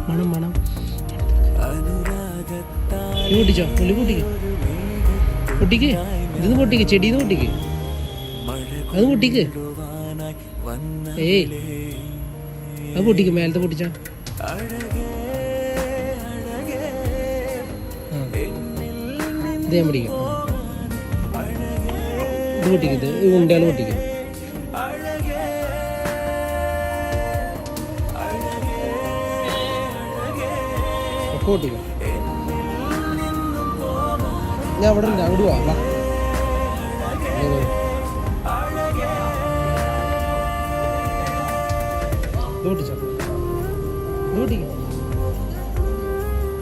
മണം മണം പൊട്ടിച്ചോ പുല്ല് പൊട്ടിക്ക് പൊട്ടിക്ക് ഇതൊന്ന് പൊട്ടിക്ക് ചെടിന്ന് പൊട്ടിക്ക് അത് പൊട്ടിക്ക് ഏയ് അത് പൊട്ടിക്ക് മേലത്തെ പൊട്ടിച്ച ഇത് ഞാൻ പൊട്ടിക്കാം ഇത് പൊട്ടിക്കത് ഉണ്ടയാൾ പൊട്ടിക്കും ഒക്കെ പൊട്ടിക്കാം ഞാൻ അവിടെ ഉണ്ട് അങ്ങോട്ട് പോവാ പൊട്ടിച്ചോ പൊട്ടിക്കും